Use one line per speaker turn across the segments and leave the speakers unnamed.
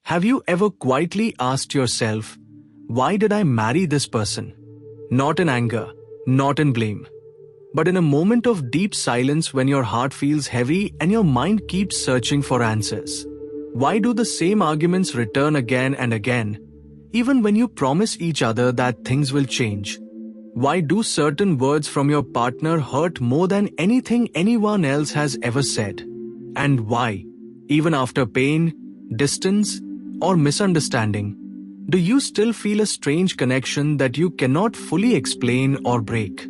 Have you ever quietly asked yourself, why did I marry this person? Not in anger, not in blame, but in a moment of deep silence when your heart feels heavy and your mind keeps searching for answers. Why do the same arguments return again and again, even when you promise each other that things will change? Why do certain words from your partner hurt more than anything anyone else has ever said? And why, even after pain, distance, or misunderstanding, do you still feel a strange connection that you cannot fully explain or break?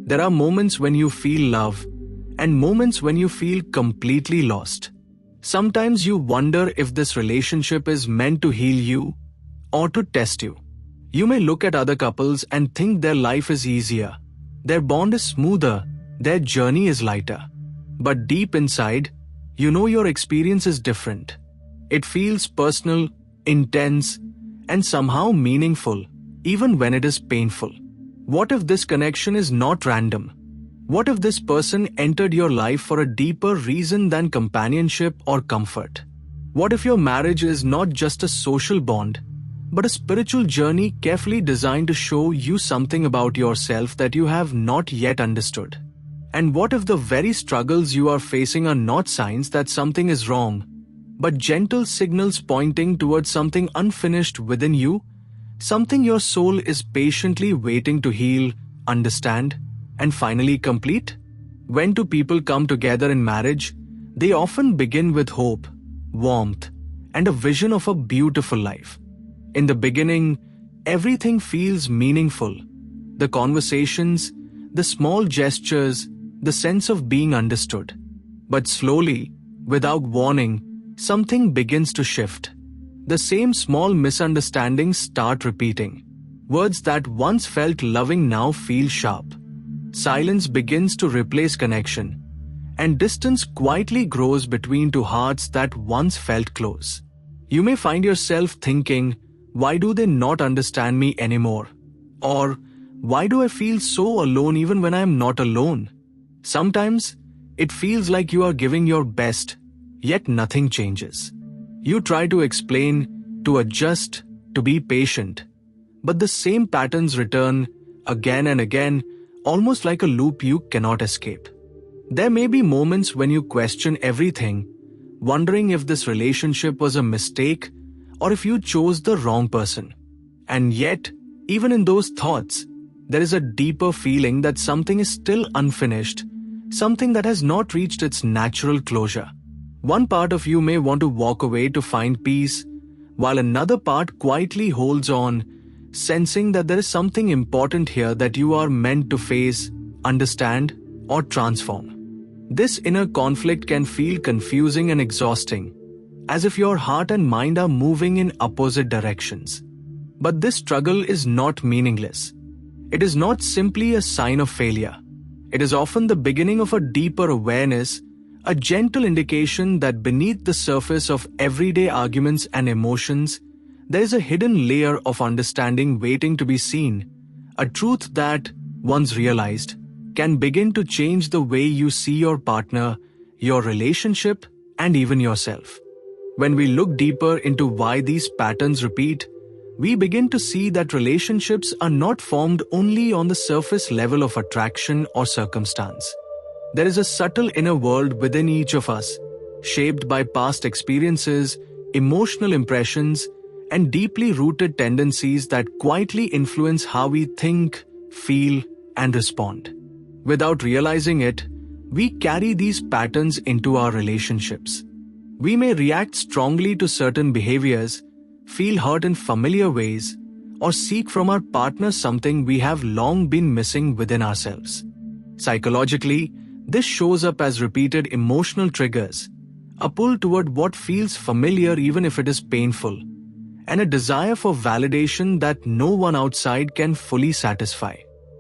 There are moments when you feel love, and moments when you feel completely lost. Sometimes you wonder if this relationship is meant to heal you or to test you. You may look at other couples and think their life is easier, their bond is smoother, their journey is lighter. But deep inside, you know your experience is different. It feels personal, intense, and somehow meaningful, even when it is painful. What if this connection is not random? What if this person entered your life for a deeper reason than companionship or comfort? What if your marriage is not just a social bond, but a spiritual journey carefully designed to show you something about yourself that you have not yet understood? And what if the very struggles you are facing are not signs that something is wrong, but gentle signals pointing towards something unfinished within you? Something your soul is patiently waiting to heal, understand, and finally complete? When two people come together in marriage, they often begin with hope, warmth, and a vision of a beautiful life. In the beginning, everything feels meaningful. The conversations, the small gestures, the sense of being understood. But slowly, without warning, something begins to shift. The same small misunderstandings start repeating. Words that once felt loving now feel sharp. Silence begins to replace connection, and distance quietly grows between two hearts that once felt close. You may find yourself thinking, why do they not understand me anymore? Or, why do I feel so alone even when I am not alone? Sometimes, it feels like you are giving your best, yet nothing changes. You try to explain, to adjust, to be patient, but the same patterns return again and again, almost like a loop you cannot escape. There may be moments when you question everything, wondering if this relationship was a mistake or if you chose the wrong person. And yet, even in those thoughts, there is a deeper feeling that something is still unfinished, something that has not reached its natural closure. One part of you may want to walk away to find peace, while another part quietly holds on, sensing that there is something important here that you are meant to face, understand, or transform. This inner conflict can feel confusing and exhausting, as if your heart and mind are moving in opposite directions. But this struggle is not meaningless. It is not simply a sign of failure. It is often the beginning of a deeper awareness, a gentle indication that beneath the surface of everyday arguments and emotions, there is a hidden layer of understanding waiting to be seen, a truth that, once realized, can begin to change the way you see your partner, your relationship, and even yourself. When we look deeper into why these patterns repeat, we begin to see that relationships are not formed only on the surface level of attraction or circumstance. There is a subtle inner world within each of us, shaped by past experiences, emotional impressions, and deeply rooted tendencies that quietly influence how we think, feel, and respond. Without realizing it, we carry these patterns into our relationships. We may react strongly to certain behaviors, feel hurt in familiar ways, or seek from our partner something we have long been missing within ourselves. Psychologically, this shows up as repeated emotional triggers, a pull toward what feels familiar even if it is painful, and a desire for validation that no one outside can fully satisfy.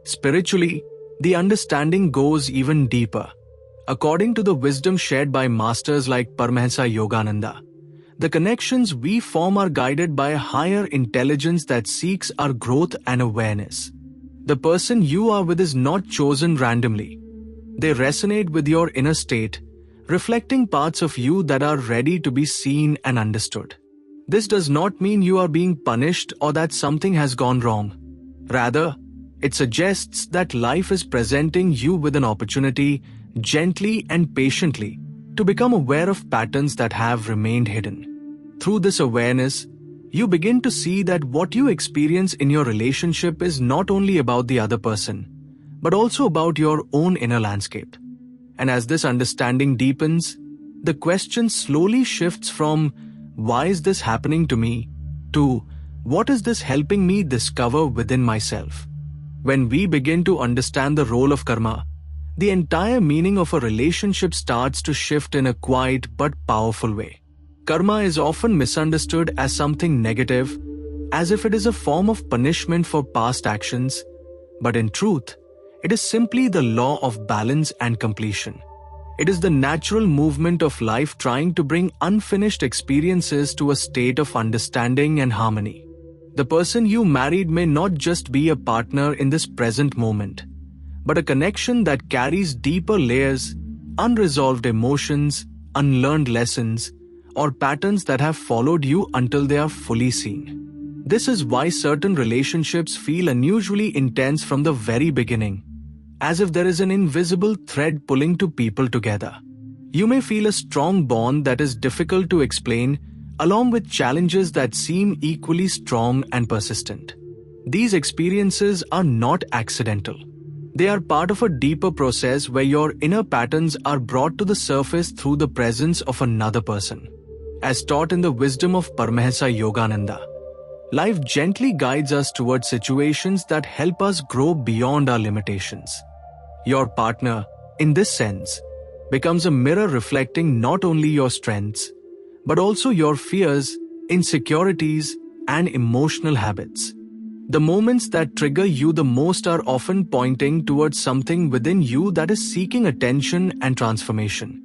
Spiritually, the understanding goes even deeper. According to the wisdom shared by masters like Paramahansa Yogananda, the connections we form are guided by a higher intelligence that seeks our growth and awareness. The person you are with is not chosen randomly. They resonate with your inner state, reflecting parts of you that are ready to be seen and understood. This does not mean you are being punished or that something has gone wrong. Rather, it suggests that life is presenting you with an opportunity, gently and patiently, to become aware of patterns that have remained hidden. Through this awareness, you begin to see that what you experience in your relationship is not only about the other person, but also about your own inner landscape. And as this understanding deepens, the question slowly shifts from, "Why is this happening to me?" to, "What is this helping me discover within myself?" When we begin to understand the role of karma, the entire meaning of a relationship starts to shift in a quiet but powerful way. Karma is often misunderstood as something negative, as if it is a form of punishment for past actions, but in truth, it is simply the law of balance and completion. It is the natural movement of life trying to bring unfinished experiences to a state of understanding and harmony. The person you married may not just be a partner in this present moment, but a connection that carries deeper layers, unresolved emotions, unlearned lessons, or patterns that have followed you until they are fully seen. This is why certain relationships feel unusually intense from the very beginning, as if there is an invisible thread pulling two people together. You may feel a strong bond that is difficult to explain, along with challenges that seem equally strong and persistent. These experiences are not accidental. They are part of a deeper process where your inner patterns are brought to the surface through the presence of another person. As taught in the wisdom of Paramahansa Yogananda, life gently guides us towards situations that help us grow beyond our limitations. Your partner, in this sense, becomes a mirror reflecting not only your strengths, but also your fears, insecurities, and emotional habits. The moments that trigger you the most are often pointing towards something within you that is seeking attention and transformation.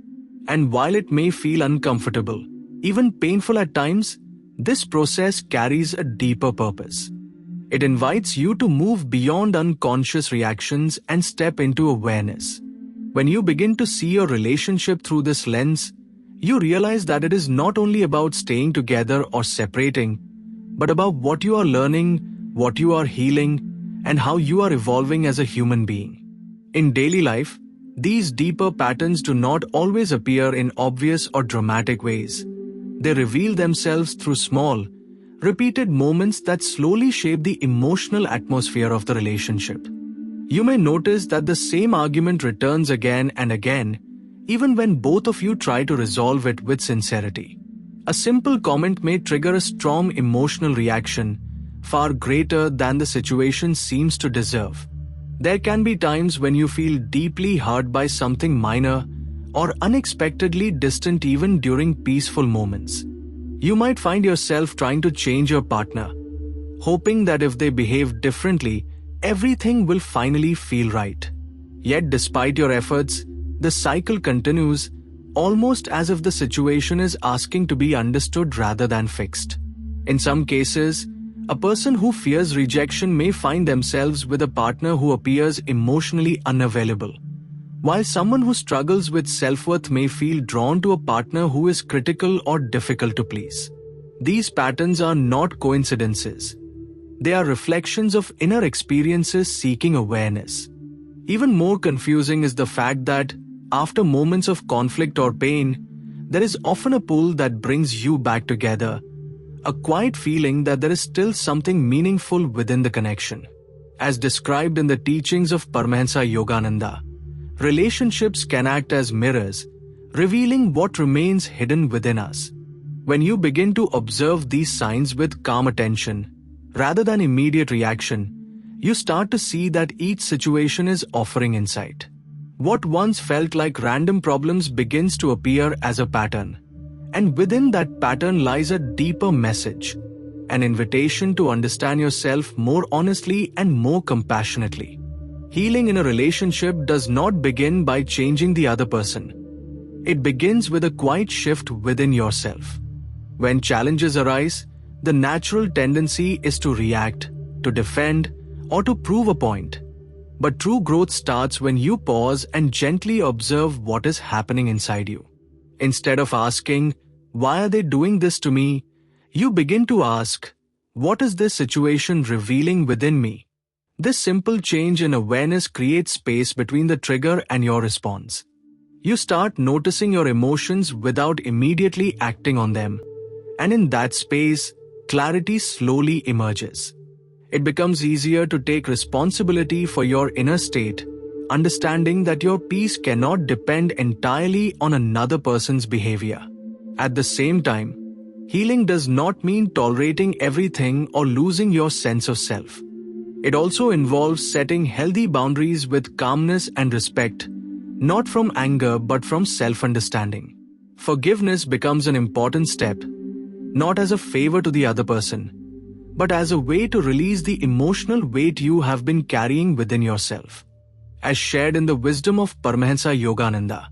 And while it may feel uncomfortable, even painful at times, this process carries a deeper purpose. It invites you to move beyond unconscious reactions and step into awareness. When you begin to see your relationship through this lens, you realize that it is not only about staying together or separating, but about what you are learning, what you are healing, and how you are evolving as a human being. In daily life, these deeper patterns do not always appear in obvious or dramatic ways. They reveal themselves through small, repeated moments that slowly shape the emotional atmosphere of the relationship. You may notice that the same argument returns again and again, even when both of you try to resolve it with sincerity. A simple comment may trigger a strong emotional reaction, far greater than the situation seems to deserve. There can be times when you feel deeply hurt by something minor or unexpectedly distant even during peaceful moments. You might find yourself trying to change your partner, hoping that if they behave differently, everything will finally feel right. Yet despite your efforts, the cycle continues, almost as if the situation is asking to be understood rather than fixed. In some cases, a person who fears rejection may find themselves with a partner who appears emotionally unavailable, while someone who struggles with self-worth may feel drawn to a partner who is critical or difficult to please. These patterns are not coincidences. They are reflections of inner experiences seeking awareness. Even more confusing is the fact that, after moments of conflict or pain, there is often a pull that brings you back together, a quiet feeling that there is still something meaningful within the connection. As described in the teachings of Paramahansa Yogananda, relationships can act as mirrors, revealing what remains hidden within us. When you begin to observe these signs with calm attention, rather than immediate reaction, you start to see that each situation is offering insight. What once felt like random problems begins to appear as a pattern. And within that pattern lies a deeper message, an invitation to understand yourself more honestly and more compassionately. Healing in a relationship does not begin by changing the other person. It begins with a quiet shift within yourself. When challenges arise, the natural tendency is to react, to defend, or to prove a point. But true growth starts when you pause and gently observe what is happening inside you. Instead of asking, "Why are they doing this to me?" You begin to ask, what is this situation revealing within me? This simple change in awareness creates space between the trigger and your response. You start noticing your emotions without immediately acting on them, and in that space, clarity slowly emerges. It becomes easier to take responsibility for your inner state, understanding that your peace cannot depend entirely on another person's behavior. At the same time, healing does not mean tolerating everything or losing your sense of self. It also involves setting healthy boundaries with calmness and respect, not from anger but from self-understanding. Forgiveness becomes an important step, not as a favor to the other person, but as a way to release the emotional weight you have been carrying within yourself. As shared in the wisdom of Paramahansa Yogananda,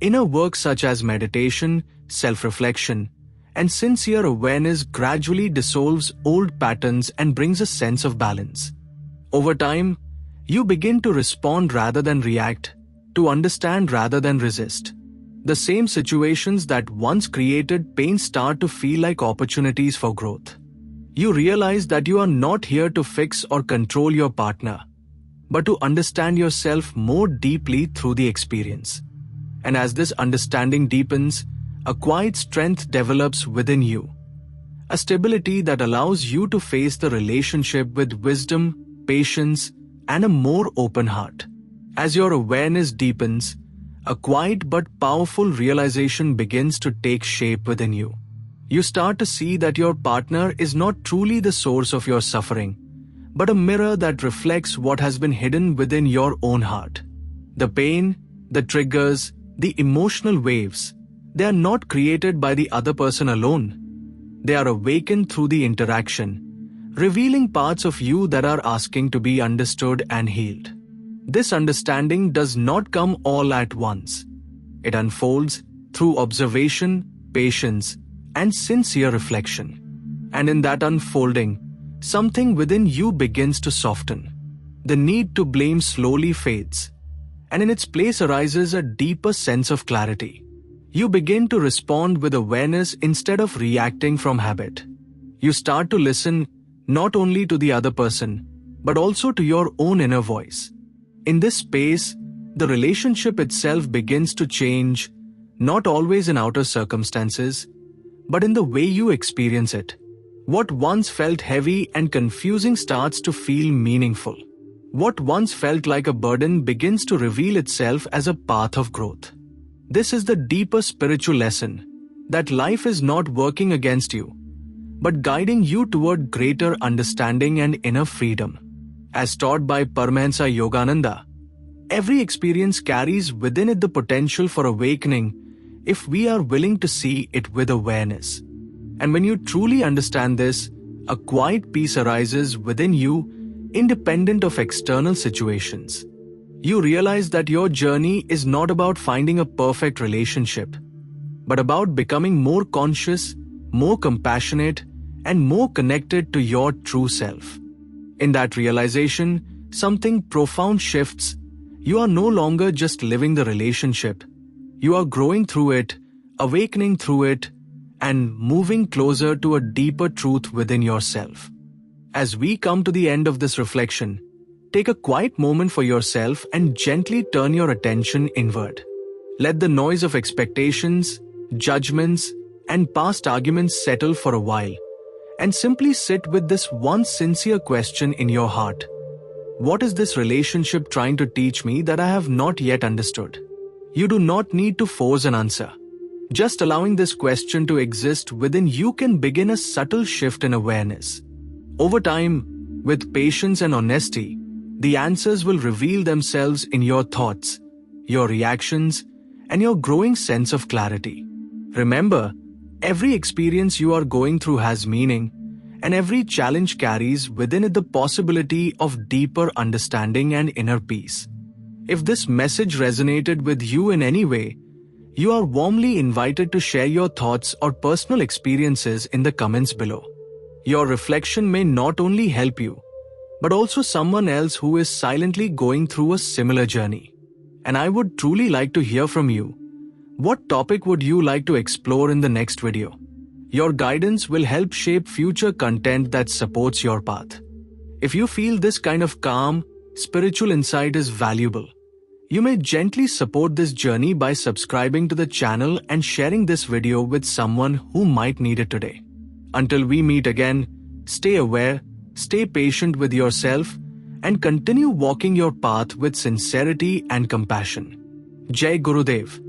inner work such as meditation, self-reflection, and sincere awareness gradually dissolves old patterns and brings a sense of balance. Over time, you begin to respond rather than react, to understand rather than resist. The same situations that once created pain start to feel like opportunities for growth. You realize that you are not here to fix or control your partner, but to understand yourself more deeply through the experience. And as this understanding deepens, a quiet strength develops within you. A stability that allows you to face the relationship with wisdom, patience, and a more open heart. As your awareness deepens, a quiet but powerful realization begins to take shape within you. You start to see that your partner is not truly the source of your suffering, but a mirror that reflects what has been hidden within your own heart. The pain, the triggers, the emotional waves, they are not created by the other person alone. They are awakened through the interaction, revealing parts of you that are asking to be understood and healed. This understanding does not come all at once. It unfolds through observation, patience, and sincere reflection. And in that unfolding, something within you begins to soften. The need to blame slowly fades, and in its place arises a deeper sense of clarity. You begin to respond with awareness instead of reacting from habit. You start to listen not only to the other person, but also to your own inner voice. In this space, the relationship itself begins to change, not always in outer circumstances, but in the way you experience it. What once felt heavy and confusing starts to feel meaningful. What once felt like a burden begins to reveal itself as a path of growth. This is the deeper spiritual lesson, that life is not working against you, but guiding you toward greater understanding and inner freedom. As taught by Paramahansa Yogananda, every experience carries within it the potential for awakening if we are willing to see it with awareness. And when you truly understand this, a quiet peace arises within you, independent of external situations. You realize that your journey is not about finding a perfect relationship, but about becoming more conscious, more compassionate, and more connected to your true self. In that realization, something profound shifts. You are no longer just living the relationship. You are growing through it, awakening through it, and moving closer to a deeper truth within yourself. As we come to the end of this reflection, take a quiet moment for yourself and gently turn your attention inward. Let the noise of expectations, judgments, and past arguments settle for a while, and simply sit with this one sincere question in your heart. What is this relationship trying to teach me that I have not yet understood? You do not need to force an answer. Just allowing this question to exist within you can begin a subtle shift in awareness. Over time, with patience and honesty, the answers will reveal themselves in your thoughts, your reactions, and your growing sense of clarity. Remember, every experience you are going through has meaning, and every challenge carries within it the possibility of deeper understanding and inner peace. If this message resonated with you in any way, you are warmly invited to share your thoughts or personal experiences in the comments below. Your reflection may not only help you, but also someone else who is silently going through a similar journey. And I would truly like to hear from you. What topic would you like to explore in the next video? Your guidance will help shape future content that supports your path. If you feel this kind of calm, spiritual insight is valuable, you may gently support this journey by subscribing to the channel and sharing this video with someone who might need it today. Until we meet again, stay aware, stay patient with yourself, and continue walking your path with sincerity and compassion. Jai Gurudev.